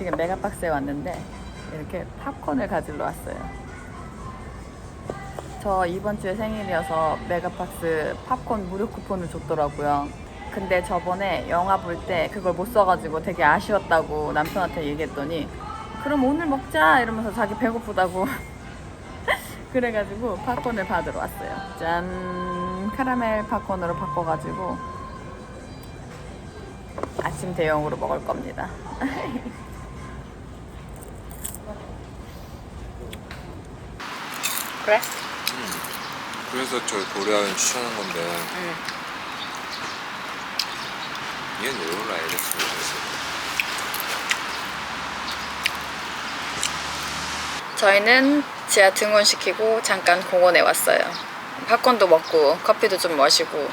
지금 메가박스에 왔는데 이렇게 팝콘을 가지러 왔어요. 저 이번 주에 생일이어서 메가박스 팝콘 무료 쿠폰을 줬더라고요. 근데 저번에 영화 볼 때 그걸 못 써가지고 되게 아쉬웠다고 남편한테 얘기했더니 그럼 오늘 먹자 이러면서 자기 배고프다고 그래가지고 팝콘을 받으러 왔어요. 짠! 카라멜 팝콘으로 바꿔가지고 아침 대용으로 먹을 겁니다. 그래? 그래서 저 고려아연 추천한 건데 얘는 왜 올라 알겠어. 저희는 지하 등원시키고 잠깐 공원에 왔어요. 팝콘도 먹고 커피도 좀 마시고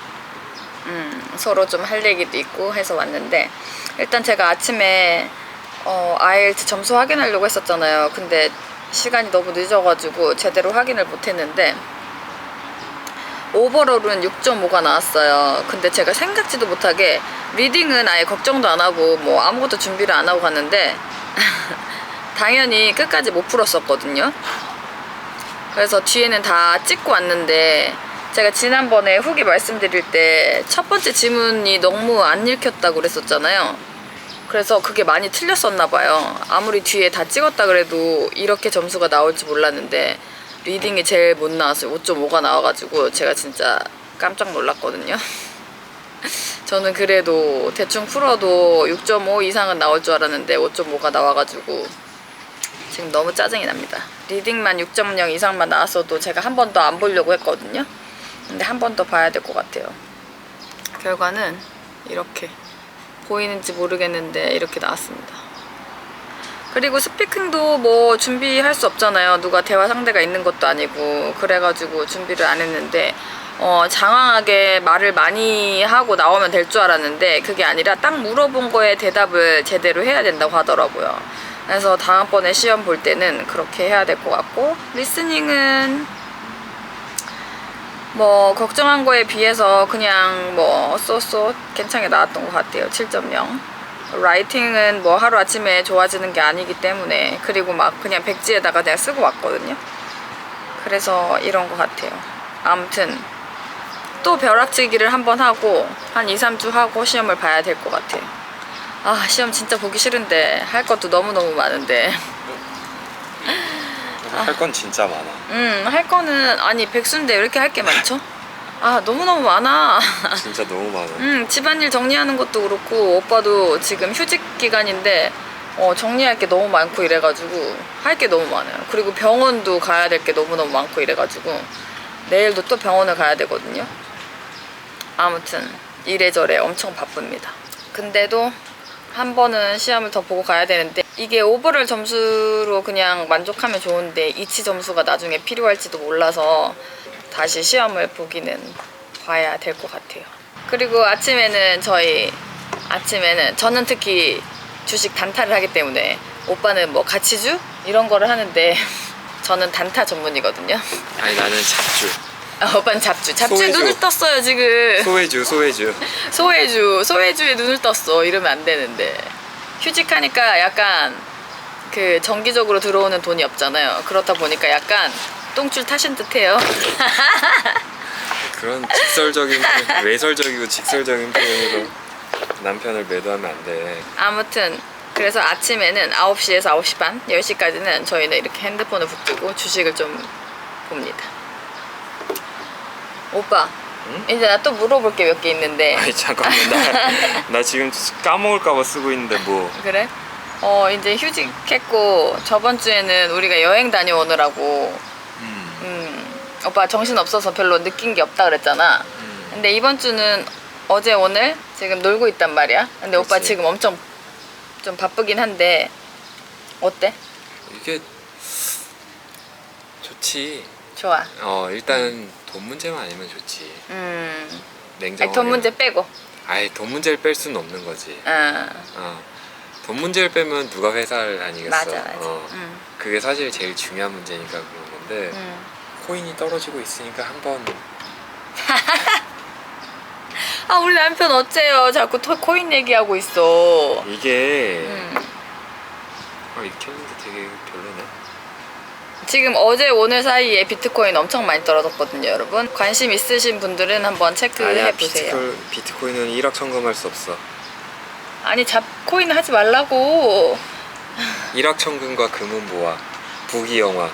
서로 좀 할 얘기도 있고 해서 왔는데, 일단 제가 아침에 IELTS 점수 확인하려고 했었잖아요. 근데 시간이 너무 늦어가지고 제대로 확인을 못했는데 오버롤은 6.5가 나왔어요. 근데 제가 생각지도 못하게 리딩은 아예 걱정도 안 하고 뭐 아무것도 준비를 안 하고 갔는데 당연히 끝까지 못 풀었었거든요. 그래서 뒤에는 다 찍고 왔는데 제가 지난번에 후기 말씀드릴 때 첫 번째 지문이 너무 안 읽혔다고 그랬었잖아요. 그래서 그게 많이 틀렸었나 봐요. 아무리 뒤에 다 찍었다 그래도 이렇게 점수가 나올지 몰랐는데 리딩이 제일 못 나왔어요. 5.5가 나와가지고 제가 진짜 깜짝 놀랐거든요. 저는 그래도 대충 풀어도 6.5 이상은 나올 줄 알았는데 5.5가 나와가지고 지금 너무 짜증이 납니다. 리딩만 6.0 이상만 나왔어도 제가 한 번 더 안 보려고 했거든요. 근데 한 번 더 봐야 될 것 같아요. 결과는 이렇게 보이는지 모르겠는데 이렇게 나왔습니다. 그리고 스피킹도 뭐 준비할 수 없잖아요. 누가 대화 상대가 있는 것도 아니고. 그래가지고 준비를 안 했는데 장황하게 말을 많이 하고 나오면 될 줄 알았는데 그게 아니라 딱 물어본 거에 대답을 제대로 해야 된다고 하더라고요. 그래서 다음번에 시험 볼 때는 그렇게 해야 될 것 같고, 리스닝은 뭐 걱정한 거에 비해서 그냥 뭐 쏘쏘 괜찮게 나왔던 것 같아요. 7.0. 라이팅은 뭐 하루아침에 좋아지는 게 아니기 때문에, 그리고 막 그냥 백지에다가 내가 쓰고 왔거든요. 그래서 이런 것 같아요. 아무튼 또 벼락치기를 한번 하고 한 2-3주 하고 시험을 봐야 될 것 같아요. 아, 시험 진짜 보기 싫은데 할 것도 너무너무 많은데. 할 건 진짜 많아. 할 거는 아니 백수인데 왜 이렇게 할 게 많죠? 아, 너무너무 많아. 진짜 너무 많아. 집안일 정리하는 것도 그렇고, 오빠도 지금 휴직 기간인데 정리할 게 너무 많고 이래가지고 할 게 너무 많아요. 그리고 병원도 가야 될 게 너무너무 많고 이래가지고 내일도 또 병원을 가야 되거든요. 아무튼 이래저래 엄청 바쁩니다. 근데도 한 번은 시험을 더 보고 가야 되는데, 이게 오버롤 점수로 그냥 만족하면 좋은데 이치 점수가 나중에 필요할지도 몰라서 다시 시험을 보기는 봐야 될 것 같아요. 그리고 아침에는 저는 특히 주식 단타를 하기 때문에, 오빠는 뭐 가치주 이런 거를 하는데 저는 단타 전문이거든요. 아니, 나는 잡주. 오빠는 잡주에 소외주. 눈을 떴어요 지금. 소외주에 눈을 떴어. 이러면 안 되는데. 휴직하니까 약간 그 정기적으로 들어오는 돈이 없잖아요. 그렇다 보니까 약간 똥줄 타신 듯해요. 그런 직설적인 외설적이고 직설적인 표현으로 남편을 매도하면 안 돼. 아무튼 그래서 아침에는 9시에서 9시 반, 10시까지는 저희는 이렇게 핸드폰을 붙들고 주식을 좀 봅니다. 오빠, 응? 이제 나 또 물어볼 게 몇 개 있는데. 아니, 잠깐만. 나 지금 까먹을까봐 쓰고 있는데 뭐. 그래? 이제 휴직했고 저번 주에는 우리가 여행 다녀오느라고 오빠 정신 없어서 별로 느낀 게 없다 그랬잖아. 근데 이번 주는 어제 오늘 지금 놀고 있단 말이야. 근데 오빠 그치. 지금 엄청 좀 바쁘긴 한데 어때? 이게 좋지. 좋아. 일단 돈 문제만 아니면 좋지. 아니, 냉정하게. 돈 문제 빼고. 아예 돈 문제를 뺄 수는 없는 거지. 어. 돈 문제를 빼면 누가 회사를 다니겠어. 맞아. 그게 사실 제일 중요한 문제니까 그런 건데 코인이 떨어지고 있으니까 한번. 아, 우리 남편 어째요? 자꾸 코인 얘기하고 있어. 이게 이렇게 했는데 되게 별로네. 지금 어제 오늘 사이에 비트코인 엄청 많이 떨어졌거든요, 여러분. 관심 있으신 분들은 한번 체크해 보세요. 비트코인은 일확천금할 수 없어. 아니 잡코인 하지 말라고. 일확천금과 금은 모아, 부귀영화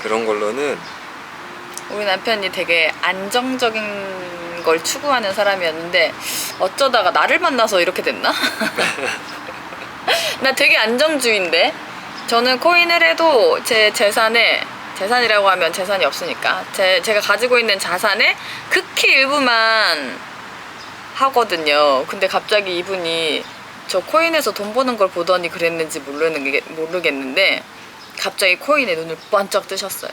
그런 걸로는. 우리 남편이 되게 안정적인 걸 추구하는 사람이었는데 어쩌다가 나를 만나서 이렇게 됐나? 나 되게 안정주의인데. 저는 코인을 해도 제 재산이라고 하면 재산이 없으니까 제가 가지고 있는 자산의 극히 일부만 하거든요. 근데 갑자기 이분이 저 코인에서 돈 버는 걸 보더니 그랬는지 모르겠는데 갑자기 코인에 눈을 번쩍 뜨셨어요.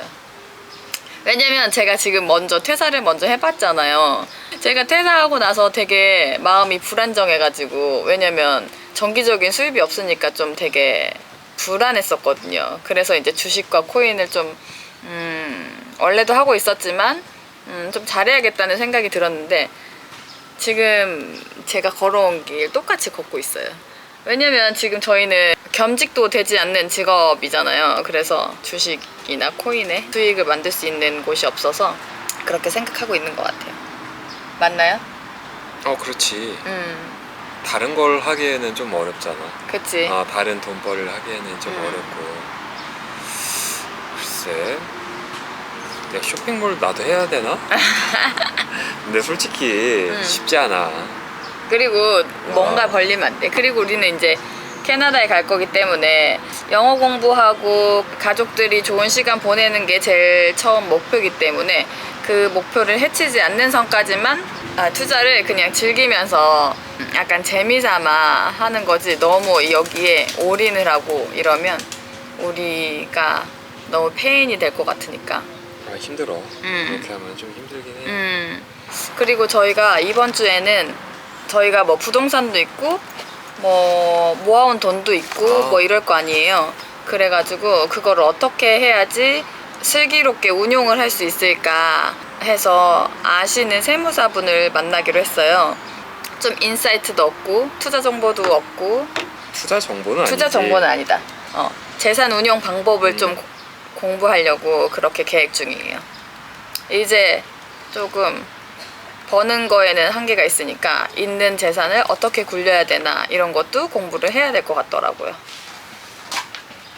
왜냐면 제가 지금 퇴사를 먼저 해봤잖아요. 제가 퇴사하고 나서 되게 마음이 불안정해가지고, 왜냐면 정기적인 수입이 없으니까 좀 되게 불안했었거든요. 그래서 이제 주식과 코인을 좀 원래도 하고 있었지만 좀 잘해야겠다는 생각이 들었는데 지금 제가 걸어온 길 똑같이 걷고 있어요. 왜냐면 지금 저희는 겸직도 되지 않는 직업이잖아요. 그래서 주식이나 코인에 수익을 만들 수 있는 곳이 없어서 그렇게 생각하고 있는 것 같아요. 맞나요? 그렇지. 다른 걸 하기에는 좀 어렵잖아. 그치. 다른 돈벌이를 하기에는 좀 어렵고. 글쎄, 내가 쇼핑몰 나도 해야 되나? 근데 솔직히 쉽지 않아. 그리고 뭔가 벌리면 안 돼. 그리고 우리는 이제 캐나다에 갈 거기 때문에 영어 공부하고 가족들이 좋은 시간 보내는 게 제일 처음 목표이기 때문에 그 목표를 해치지 않는 선까지만 투자를 그냥 즐기면서 약간 재미삼아 하는 거지, 너무 여기에 올인을 하고 이러면 우리가 너무 페인이 될 것 같으니까. 힘들어. 그렇게 하면 좀 힘들긴 해. 그리고 저희가 이번 주에는 저희가 뭐 부동산도 있고 뭐 모아온 돈도 있고 뭐 이럴 거 아니에요. 그래가지고 그거를 어떻게 해야지 슬기롭게 운용을 할 수 있을까 해서 아시는 세무사분을 만나기로 했어요. 좀 인사이트도 얻고 투자 정보도 얻고. 투자 정보는 아니지. 투자 정보는 아니다. 재산 운용 방법을 좀 공부하려고 그렇게 계획 중이에요. 이제 조금 버는 거에는 한계가 있으니까 있는 재산을 어떻게 굴려야 되나 이런 것도 공부를 해야 될 것 같더라고요.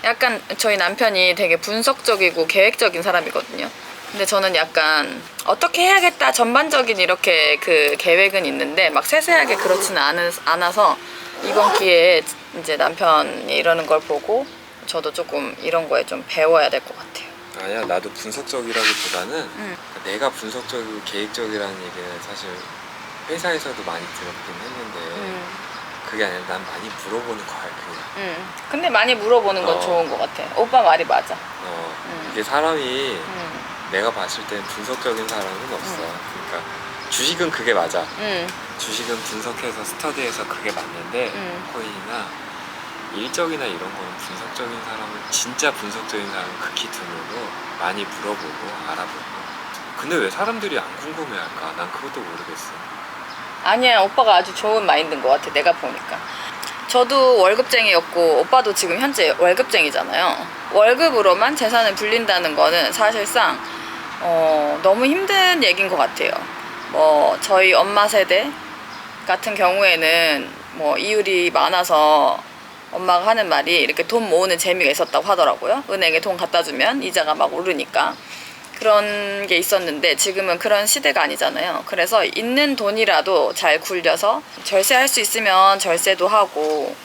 약간 저희 남편이 되게 분석적이고 계획적인 사람이거든요. 근데 저는 약간 어떻게 해야겠다 전반적인 이렇게 그 계획은 있는데 막 세세하게 그렇지는 않아서 이번 기회에 이제 남편이 이러는 걸 보고 저도 조금 이런 거에 좀 배워야 될 것 같아요. 아니야, 나도 분석적이라기보다는 내가 분석적이고 계획적이라는 얘기는 사실 회사에서도 많이 들었긴 했는데 그게 아니라 난 많이 물어보는 거야, 그냥. 근데 많이 물어보는 건 좋은 것 같아. 오빠 말이 맞아. 이게 사람이 내가 봤을 땐 분석적인 사람은 없어. 그러니까 주식은 그게 맞아. 주식은 분석해서 스터디해서 그게 맞는데 코인이나 일적이나 이런 거는 분석적인 사람은, 진짜 분석적인 사람은 극히 드물고 많이 물어보고 알아보고. 근데 왜 사람들이 안 궁금해할까? 난 그것도 모르겠어. 아니야, 오빠가 아주 좋은 마인드인 것 같아, 내가 보니까. 저도 월급쟁이였고 오빠도 지금 현재 월급쟁이잖아요. 월급으로만 재산을 불린다는 거는 사실상 너무 힘든 얘기인 것 같아요. 뭐 저희 엄마 세대 같은 경우에는 뭐 이율이 많아서 엄마가 하는 말이 이렇게 돈 모으는 재미가 있었다고 하더라고요. 은행에 돈 갖다 주면 이자가 막 오르니까. 그런 게 있었는데 지금은 그런 시대가 아니잖아요. 그래서 있는 돈이라도 잘 굴려서 절세할 수 있으면 절세도 하고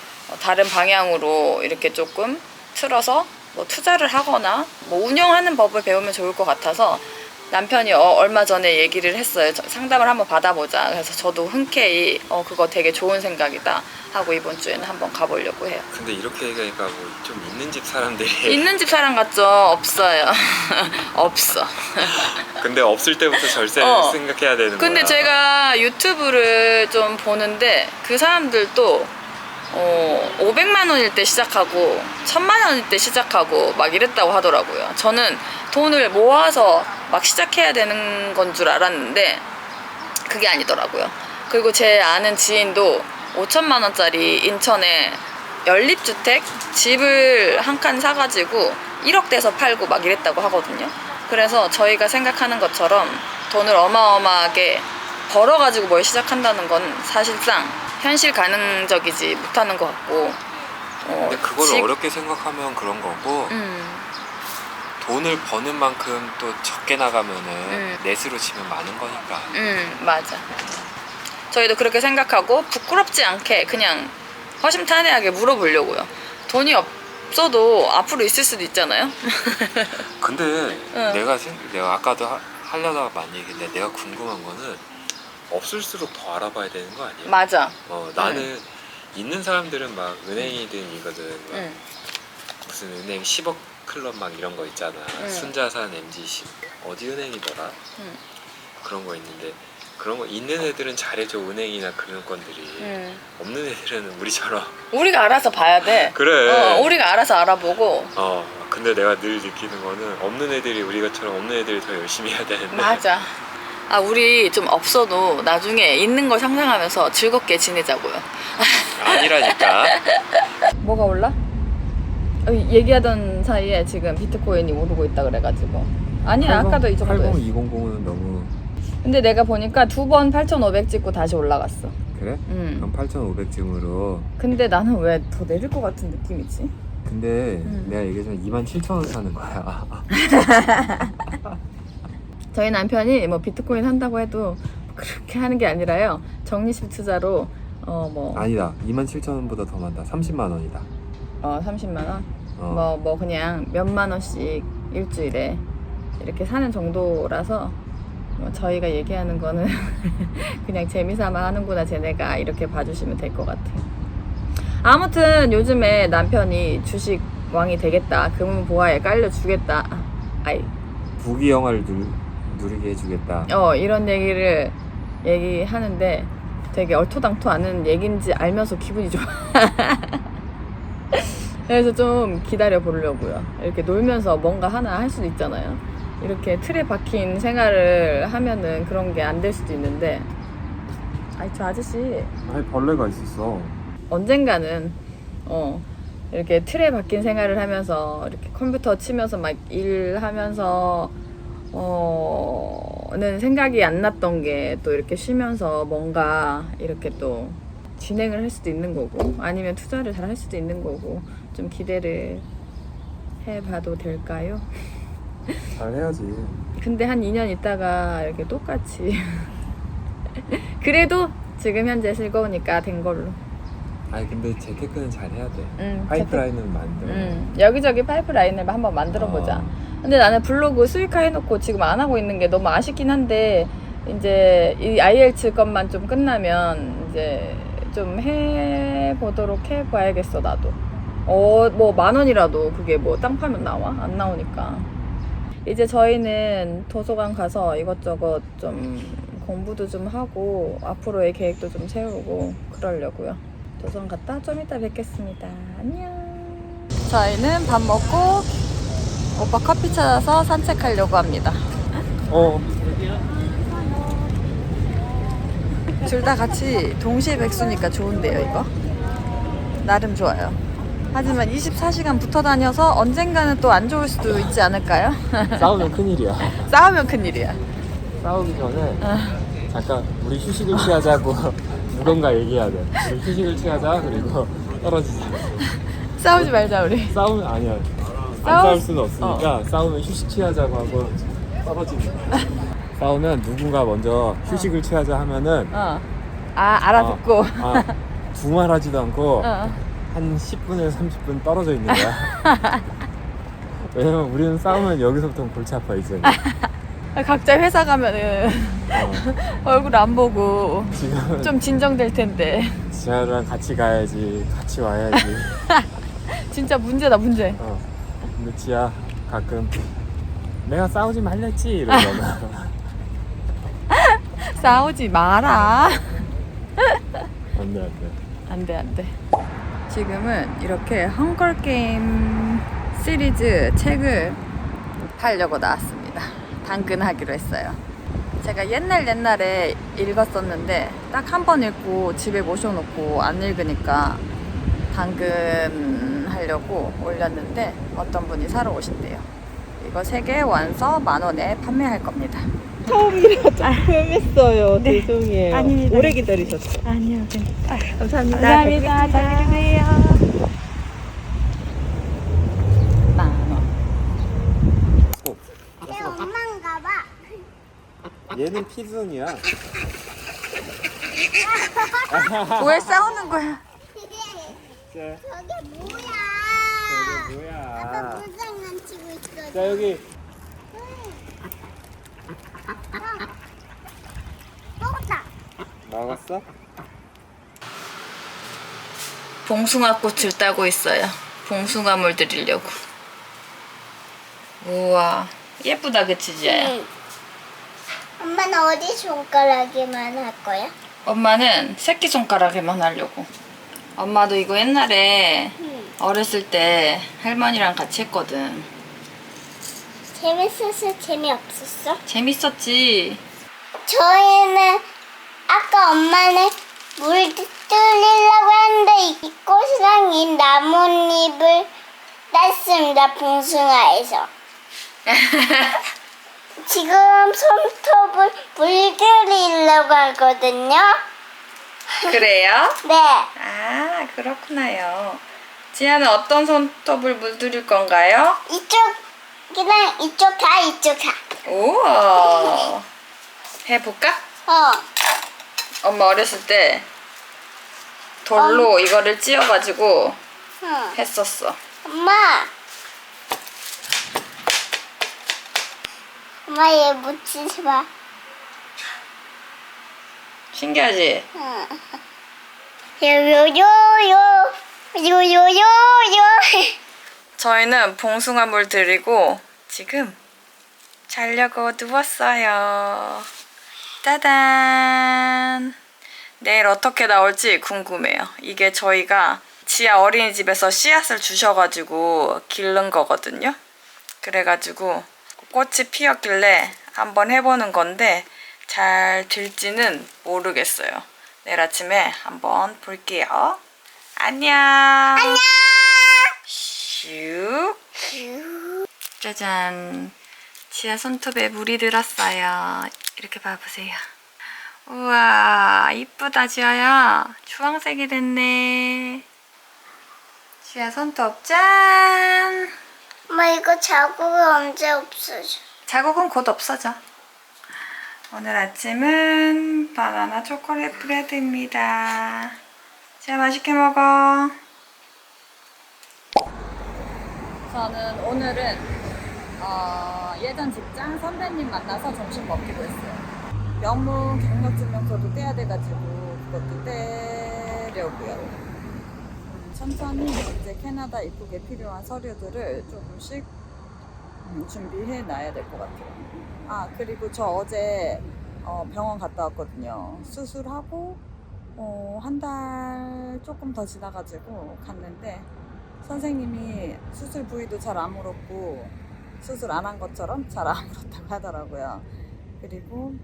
다른 방향으로 이렇게 조금 틀어서 뭐 투자를 하거나 뭐 운영하는 법을 배우면 좋을 것 같아서 남편이 얼마 전에 얘기를 했어요. 상담을 한번 받아보자. 그래서 저도 흔쾌히 그거 되게 좋은 생각이다 하고 이번 주에는 한번 가보려고 해요. 근데 이렇게 얘기하니까 뭐 좀 있는 집 사람들이 있는 집 사람 같죠? 없어요. 없어. 근데 없을 때부터 절세를 생각해야 되는 거야. 근데 제가 유튜브를 좀 보는데 그 사람들도 500만 원일 때 시작하고 1000만 원일 때 시작하고 막 이랬다고 하더라고요. 저는 돈을 모아서 막 시작해야 되는 건 줄 알았는데 그게 아니더라고요. 그리고 제 아는 지인도 5천만 원짜리 인천에 연립주택 집을 한 칸 사가지고 1억 대서 팔고 막 이랬다고 하거든요. 그래서 저희가 생각하는 것처럼 돈을 어마어마하게 벌어가지고 뭘 시작한다는 건 사실상 현실 가능적이지 못하는 것 같고. 근데 그걸 어렵게 생각하면 그런 거고 돈을 버는 만큼 또 적게 나가면은 넷으로 치면 많은 거니까. 맞아. 저희도 그렇게 생각하고 부끄럽지 않게 그냥 허심탄회하게 물어보려고요. 돈이 없어도 앞으로 있을 수도 있잖아요. 근데 내가 아까도 하려다가 많이 얘기했는데 내가 궁금한 거는 없을수록 더 알아봐야 되는 거 아니야? 맞아. 나는 있는 사람들은 막 은행이든 이거든 막 무슨 은행 10억 클럽 막 이런 거 있잖아. 순자산 MG10 어디 은행이더라? 그런 거 있는데 그런 거 있는 애들은 잘해줘. 은행이나 금융권들이. 없는 애들은 우리처럼 우리가 알아서 봐야 돼. 그래. 우리가 알아서 알아보고. 근데 내가 늘 느끼는 거는 없는 애들이 우리가처럼 없는 애들이 더 열심히 해야 되는데. 맞아. 우리 좀 없어도 나중에 있는 걸 상상하면서 즐겁게 지내자고요. 아니라니까. 뭐가 올라? 얘기하던 사이에 지금 비트코인이 오르고 있다 그래가지고. 아니야, 아까도 이 정도였어. 80200은 너무. 근데 내가 보니까 2번 8,500 찍고 다시 올라갔어. 그래? 그럼 8,500쯤으로. 근데 나는 왜 더 내릴 것 같은 느낌이지? 근데 내가 얘기했잖아. 27,000원 사는 거야. 저희 남편이 뭐 비트코인 한다고 해도 그렇게 하는 게 아니라요. 적립식 투자로 아니다. 27,000원보다 더 많다. 30만 원이다. 30만 원? 뭐 그냥 몇만 원씩 일주일에 이렇게 사는 정도라서 저희가 얘기하는 거는 그냥 재미삼아 하는구나 쟤네가 이렇게 봐주시면 될 것 같아요. 아무튼 요즘에 남편이 주식 왕이 되겠다. 금은보화에 깔려주겠다. 부귀영화를 누리게 해주겠다. 이런 얘기를 얘기하는데 되게 얼토당토하는 얘기인지 알면서 기분이 좋아. 그래서 좀 기다려 보려고요. 이렇게 놀면서 뭔가 하나 할 수도 있잖아요. 이렇게 틀에 박힌 생활을 하면은 그런 게 안 될 수도 있는데. 저 아저씨. 벌레가 있었어. 언젠가는 이렇게 틀에 박힌 생활을 하면서 이렇게 컴퓨터 치면서 막 일하면서 는 생각이 안 났던 게 또 이렇게 쉬면서 뭔가 이렇게 또 진행을 할 수도 있는 거고 아니면 투자를 잘 할 수도 있는 거고 좀 기대를 해봐도 될까요? 잘 해야지. 근데 한 2년 있다가 이렇게 똑같이 그래도 지금 현재 즐거우니까 된 걸로. 근데 재테크는 잘 해야 돼. 파이프라인은 만들어. 여기저기 파이프라인을 한번 만들어 보자. 근데 나는 블로그 수익화 해놓고 지금 안 하고 있는 게 너무 아쉽긴 한데 이제 이 IELTS 것만 좀 끝나면 이제 좀 해보도록 해봐야겠어 나도. 뭐 10,000원이라도 그게 뭐 땅 파면 나와? 안 나오니까. 이제 저희는 도서관 가서 이것저것 좀 공부도 좀 하고 앞으로의 계획도 좀 세우고 그러려고요. 도서관 갔다 좀 이따 뵙겠습니다. 안녕. 저희는 밥 먹고 오빠 커피 찾아서 산책하려고 합니다. 둘 다 같이 동시에 백수니까 좋은데요, 이거? 나름 좋아요. 하지만 24시간 붙어 다녀서 언젠가는 또 안 좋을 수도 있지 않을까요? 싸우면 큰일이야. 싸우면 큰일이야. 싸우기 전에 잠깐 우리 휴식을 취하자고 누군가 얘기해야 돼. 우리 휴식을 취하자. 그리고 떨어지자. 싸우지 말자 우리. 싸우면 아니야. 안 싸울 수는 없으니까 싸우면 휴식 취하자고 하고 떨어지는 거야. 싸우면 누군가 먼저 휴식을 취하자 하면은 알아듣고 두말하지도 않고 한 10분에서 30분 떨어져 있는 거야. 왜냐면 우리는 싸우면 여기서부터 골치 아파 이제. 각자 회사 가면은 얼굴 안 보고 지금 좀 진정될 텐데. 지아랑 같이 가야지, 같이 와야지. 진짜 문제다 문제. 근데 지아 가끔 내가 싸우지 말랬지 이러잖아. 싸우지 마라. 안돼. 지금은 이렇게 헝걸게임 시리즈 책을 팔려고 나왔습니다. 당근하기로 했어요. 제가 옛날에 읽었었는데 딱 한 번 읽고 집에 모셔놓고 안 읽으니까 당근 하려고 올렸는데 어떤 분이 사러 오신대요. 이거 3개 완서 10,000원에 판매할 겁니다. 처음이라 조금했어요. 네. 죄송해요. 아닙니다. 오래 기다리셨어요. 아니요, 감사합니다. 감사합니다. 잘 먹으세요. 10,000원. 내 엄마인가 봐. 얘는 피순이야. 왜 싸우는 거야? 저게 뭐야? 저게 뭐야? 아빠 불장난 치고 있어. 자 여기 먹었다. 먹었어? 봉숭아 꽃을 따고 있어요. 봉숭아물 드리려고. 우와, 예쁘다, 그치, 지아야? 응. 엄마는 어디 손가락에만 할 거야? 엄마는 새끼손가락에만 하려고. 엄마도 이거 옛날에 응. 어렸을 때 할머니랑 같이 했거든. 재밌었어? 재미없었어? 재밌었지? 저희는 아까 엄마는 물 뚫리려고 했는데 이 꽃이랑 이 나뭇잎을 땄습니다. 봉숭아에서. 지금 손톱을 물들이려고 하거든요. 그래요? 네. 아, 그렇구나요. 지아는 어떤 손톱을 물들일 건가요? 이쪽이랑 이쪽 다 이쪽 다. 우와. 해볼까? 엄마 어렸을 때 돌로 이거를 찧어가지고 응. 했었어. 엄마. 엄마 얘 묻히지 마. 신기하지? 응. 요요요요. 저희는 봉숭아물 드리고 지금 자려고 누웠어요. 짜잔. 내일 어떻게 나올지 궁금해요. 이게 저희가 지아 어린이집에서 씨앗을 주셔가지고 기른 거거든요. 그래가지고 꽃이 피었길래 한번 해보는 건데 잘 될지는 모르겠어요. 내일 아침에 한번 볼게요. 안녕. 안녕. 슉. 짜잔. 지아 손톱에 물이 들었어요. 이렇게 봐보세요. 우와, 이쁘다, 지아야. 주황색이 됐네. 지아 손톱 짠. 엄마 이거 자국이 언제 없어져? 자국은 곧 없어져. 오늘 아침은 바나나 초콜릿 브레드입니다. 지아 맛있게 먹어. 저는 오늘은 예전 직장 선배님 만나서 점심 먹기로 했어요. 명문 경력증명서도 떼야 돼가지고 그것도 떼려고요. 천천히 이제 캐나다 입국에 필요한 서류들을 조금씩 준비해 놔야 될 것 같아요. 아, 그리고 저 어제 병원 갔다 왔거든요. 수술하고 한 달 조금 더 지나가지고 갔는데 선생님이 수술 부위도 잘 안 물었고 수술 안 한 것처럼 잘 안 물었다고 하더라고요. 그리고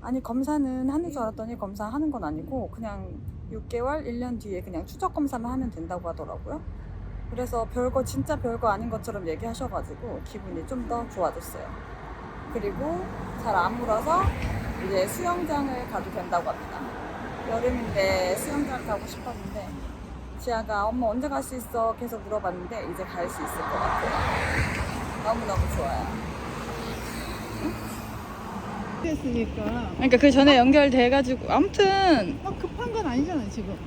아니 검사는 하는 줄 알았더니 검사하는 건 아니고 그냥 6개월, 1년 뒤에 그냥 추적 검사만 하면 된다고 하더라고요. 그래서 별거 진짜 별거 아닌 것처럼 얘기하셔가지고 기분이 좀 더 좋아졌어요. 그리고 잘 안 물어서 이제 수영장을 가도 된다고 합니다. 여름인데 수영장 가고 싶었는데 지아가 엄마 언제 갈 수 있어? 계속 물어봤는데 이제 갈 수 있을 것 같아요. 너무너무 좋아요. 했으니까 그러니까 그 전에 연결돼가지고 아무튼 막 급한 건 아니잖아요 지금.